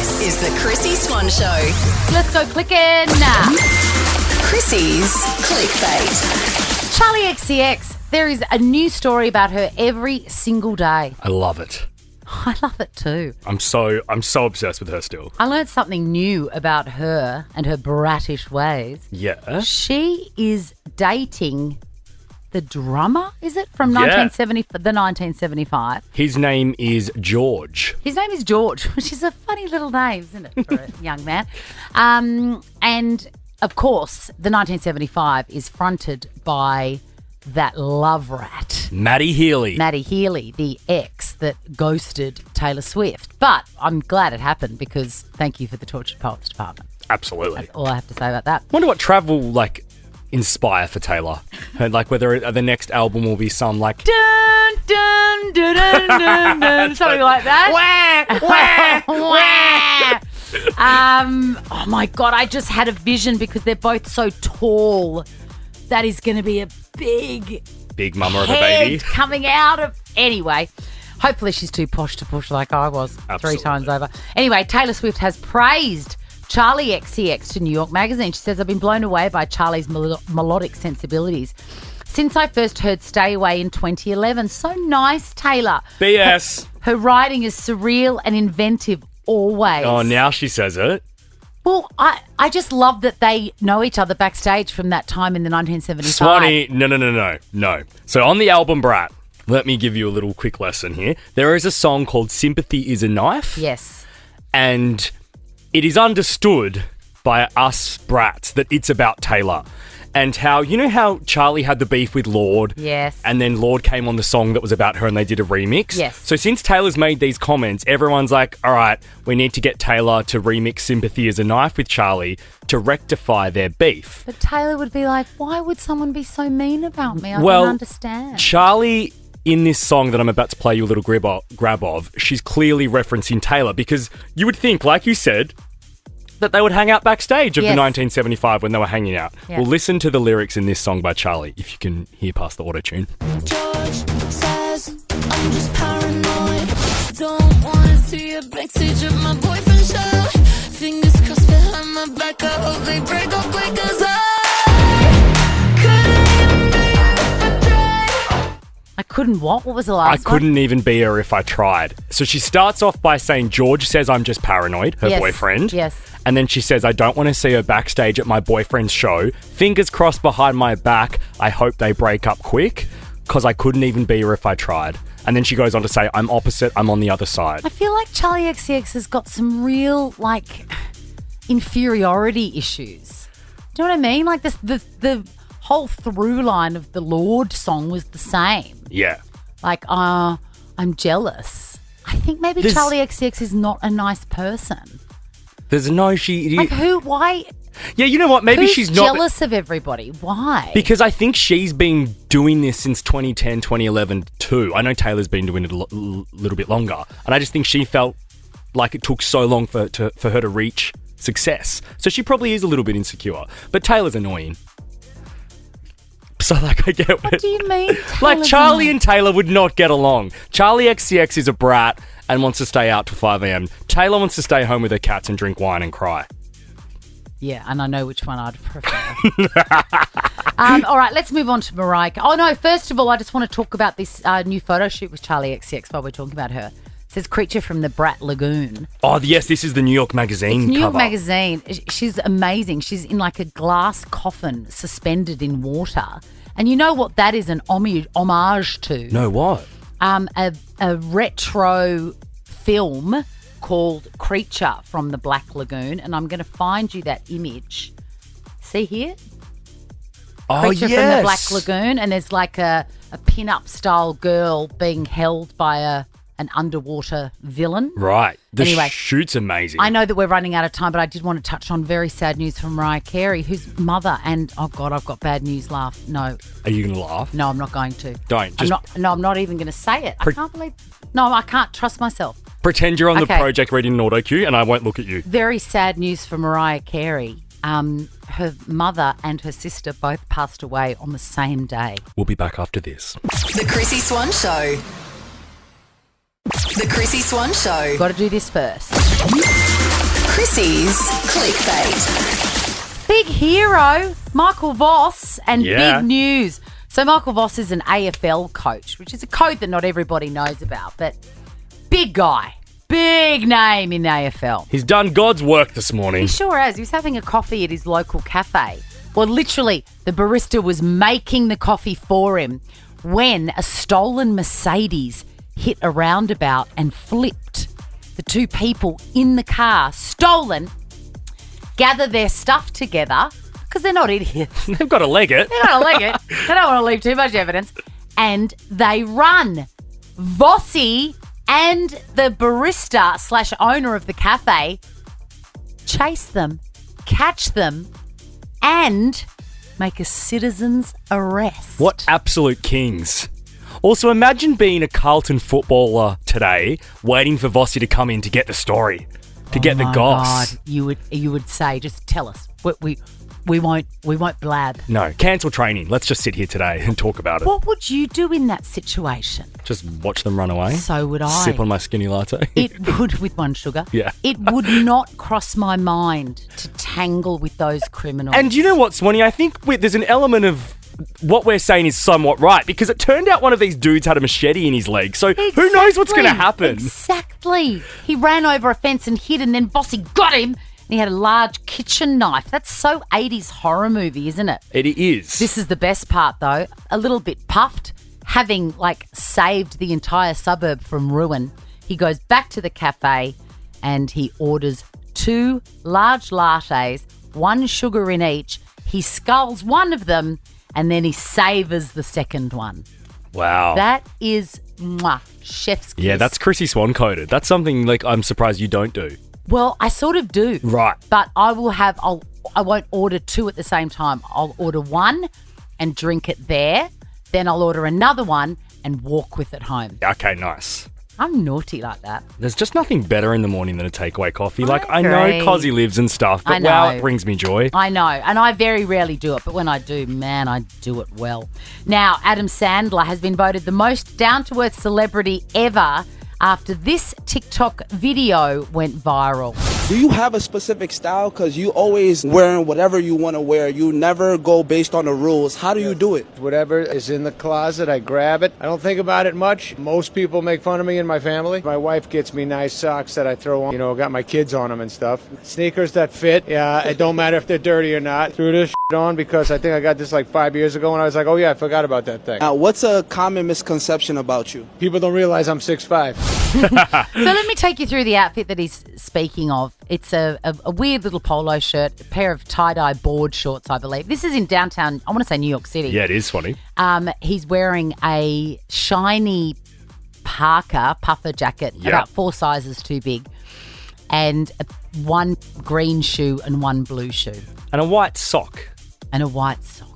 This is the Chrissy Swan Show. Let's go clicking now. Chrissy's Clickbait. Charlie XCX, there is a new story about her every single day. I love it. I love it too. I'm so obsessed with her still. I learned something new about her and her brattish ways. Yeah. She is dating the drummer, is it? From Yeah. 1975. His name is George. His name is George, which is a funny little name, isn't it, for a young man? And, of course, the 1975 is fronted by that love rat, Maddie Healy. Maddie Healy, the ex that ghosted Taylor Swift. But I'm glad it happened because thank you for the Tortured Poets Department. Absolutely. That's all I have to say about that. Wonder what travel inspire for Taylor. And whether the next album will be some Dun, dun, dun, dun, dun, dun, something like that. Oh my God, I just had a vision because they're both so tall. That is going to be a big mama of a head baby. coming out of... Anyway, hopefully she's too posh to push like I was. Absolutely. 3 times over. Anyway, Taylor Swift has praised Charlie XCX to New York Magazine. She says, I've been blown away by Charlie's melodic sensibilities since I first heard Stay Away in 2011. So nice, Taylor. BS. Her writing is surreal and inventive always. Oh, now she says it. Well, I just love that they know each other backstage from that time in the 1975. Swanee, no. So on the album Brat, let me give you a little quick lesson here. There is a song called Sympathy is a Knife. Yes. And it is understood by us brats that it's about Taylor. And how Charlie had the beef with Lorde? Yes. And then Lorde came on the song that was about her and they did a remix? Yes. So since Taylor's made these comments, everyone's like, all right, we need to get Taylor to remix Sympathy as a Knife with Charlie to rectify their beef. But Taylor would be like, why would someone be so mean about me? I Well, don't understand. Charlie, in this song that I'm about to play you a little grab of, she's clearly referencing Taylor because you would think, like you said, that they would hang out backstage of Yes. the 1975 when they were hanging out. Yeah. Well, listen to the lyrics in this song by Charlie, if you can hear past the auto-tune. George says I'm just paranoid. Don't wanna see a backstage of my boyfriend's show. Fingers crossed behind my back. I hope they break up quick 'cause I couldn't even be if I tried. I couldn't what? What was the I last one? couldn't even be her if I tried. So she starts off by saying, George says I'm just paranoid, her Yes. boyfriend. Yes. And then she says, I don't want to see her backstage at my boyfriend's show. Fingers crossed behind my back. I hope they break up quick because I couldn't even be her if I tried. And then she goes on to say, I'm opposite. I'm on the other side. I feel like Charlie XCX has got some real, inferiority issues. Do you know what I mean? Like the whole through line of the Lorde song was the same. Yeah. I'm jealous. I think maybe This- Charlie XCX is not a nice person. There's no, she... Like why? Yeah, you know what? Maybe Who's she's not... jealous of everybody? Why? Because I think she's been doing this since 2010, 2011 too. I know Taylor's been doing it a little bit longer. And I just think she felt like it took so long for her to reach success. So she probably is a little bit insecure. But Taylor's annoying. So, I get What do you mean? Like, Taylor's Charlie annoying? and Taylor would not get along. Charlie XCX is a brat and wants to stay out till 5 a.m. Taylor wants to stay home with her cats and drink wine and cry. Yeah, and I know which one I'd prefer. All right, let's move on to Mariah. Oh, no, first of all, I just want to talk about this new photo shoot with Charlie XCX while we're talking about her. It says Creature from the Brat Lagoon. Oh, yes, this is the New York Magazine New York cover. Magazine. She's amazing. She's in like a glass coffin suspended in water. And you know what that is an homage to? No, what? A retro film called Creature from the Black Lagoon. And I'm going to find you that image. See here? Oh, Creature yes. from the Black Lagoon. And there's like a pin-up style girl being held by an underwater villain. Right. The Anyway, shoot's amazing. I know that we're running out of time, but I did want to touch on very sad news from Mariah Carey, whose mother and, oh God, I've got bad news, laugh. No, Are you going to laugh? I'm not going to. Don't. Just I'm not even going to say it. I can't believe, I can't trust myself. pretend you're on the Okay. project reading an auto cue and I won't look at you. Very sad news for Mariah Carey. Her mother and her sister both passed away on the same day. We'll be back after this. The Chrissy Swan Show. The Chrissy Swan Show. Got to do this first. Chrissy's Clickbait. Big hero, Michael Voss, and Yeah. big news. So Michael Voss is an AFL coach, which is a code that not everybody knows about, but big guy, big name in the AFL. He's done God's work this morning. He sure has. He was having a coffee at his local cafe. Well, literally, the barista was making the coffee for him when a stolen Mercedes hit a roundabout and flipped. The two people in the car, stolen, gather their stuff together because they're not idiots. They've got to leg it. They don't leg it. They don't want to leave too much evidence. And they run. Vossi and the barista / owner of the cafe chase them, catch them, and make a citizen's arrest. What absolute kings. Also, imagine being a Carlton footballer today, waiting for Vossi to come in to get the story, to get the My goss. God, you would say, just tell us. We won't blab. No, cancel training. Let's just sit here today and talk about it. What would you do in that situation? Just watch them run away. So would I. Sip on my skinny latte. It would, with one sugar. Yeah. It would not cross my mind to tangle with those criminals. And you know what, Swanee? I think there's an element of what we're saying is somewhat right, because it turned out one of these dudes had a machete in his leg. So who knows what's going to happen? Exactly. He ran over a fence and hid, and then Bossy got him, and he had a large kitchen knife. That's so 80s horror movie, isn't it? It is. This is the best part, though. A little bit puffed, having saved the entire suburb from ruin. He goes back to the cafe and he orders 2 large lattes, 1 sugar in each. He sculls one of them and then he savours the second one. Wow. That is chef's kiss. Yeah, that's Chrissy Swan coded. That's something I'm surprised you don't do. Well, I sort of do. Right. But I won't order 2 at the same time. I'll order 1 and drink it there. Then I'll order another one and walk with it home. Okay, nice. I'm naughty like that. There's just nothing better in the morning than a takeaway coffee. I agree. know Cozzy lives and stuff, I but wow, know. it brings me joy. I know, and I very rarely do it, but when I do, man, I do it well. Now, Adam Sandler has been voted the most down-to-earth celebrity ever after this TikTok video went viral. Do you have a specific style? Because you always wearing whatever you want to wear. You never go based on the rules. How do you do it? Whatever is in the closet, I grab it. I don't think about it much. Most people make fun of me in my family. My wife gets me nice socks that I throw on. Got my kids on them and stuff. Sneakers that fit. Yeah, it don't matter if they're dirty or not. Threw this on because I think I got this 5 years ago and I was like, oh yeah, I forgot about that thing. Now, what's a common misconception about you? People don't realize I'm 6'5". So let me take you through the outfit that he's speaking of. It's a weird little polo shirt, a pair of tie-dye board shorts, I believe. This is in downtown, I want to say New York City. Yeah, it is funny. He's wearing a shiny puffer jacket, about 4 sizes too big, and 1 green shoe and 1 blue shoe. And a white sock. And a white sock.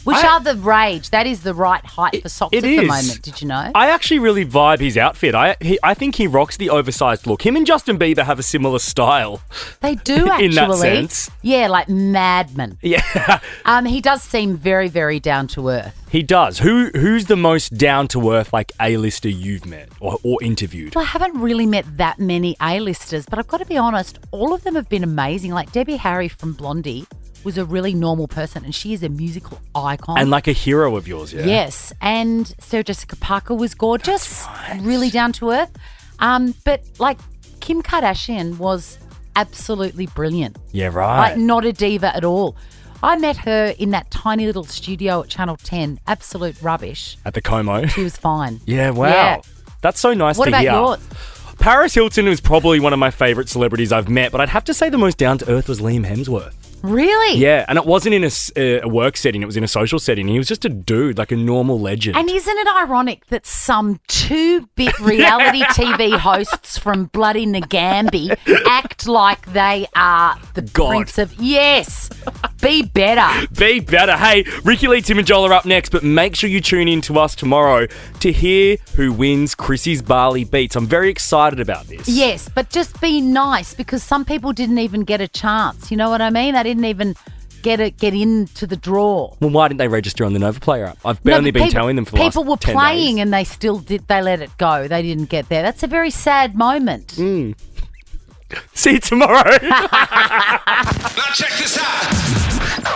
Which are the rage. That is the right height for socks It at the is. moment. Did you know? I actually really vibe his outfit. I think he rocks the oversized look. Him and Justin Bieber have a similar style. They do actually. In that sense. Yeah, like madmen. Yeah, He does seem very, very down to earth. he does. Who's the most down-to-earth A-lister you've met or interviewed? Well, I haven't really met that many A-listers, but I've got to be honest, all of them have been amazing. Like Debbie Harry from Blondie was a really normal person, and she is a musical icon. And a hero of yours, yeah? Yes, and Sarah Jessica Parker was gorgeous, really down to earth. But Kim Kardashian was absolutely brilliant. Yeah, right. Not a diva at all. I met her in that tiny little studio at Channel 10. Absolute rubbish. At the Como. She was fine. Yeah, wow. Yeah. That's so nice What to about hear. yours? Paris Hilton was probably one of my favourite celebrities I've met, but I'd have to say the most down-to-earth was Liam Hemsworth. Really? Yeah, and it wasn't in a work setting, it was in a social setting. He was just a dude, a normal legend. And isn't it ironic that some 2-bit reality TV hosts from bloody Nagambie act like they are the God. Prince of... Yes! Be better. Be better. Hey, Ricky Lee, Tim and Joel are up next, but make sure you tune in to us tomorrow to hear who wins Chrissy's Barley Beats. I'm very excited about this. Yes, but just be nice, because some people didn't even get a chance. You know what I mean? They didn't even get into the draw. Well, why didn't they register on the Nova Player app? I've No, only but been telling them for the last 10 people were days. playing and they still did. They let it go. They didn't get there. That's a very sad moment. See you tomorrow. Now check this out.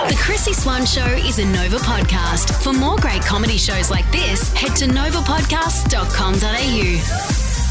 The Chrissy Swan Show is a Nova podcast. For more great comedy shows like this, head to novapodcast.com.au.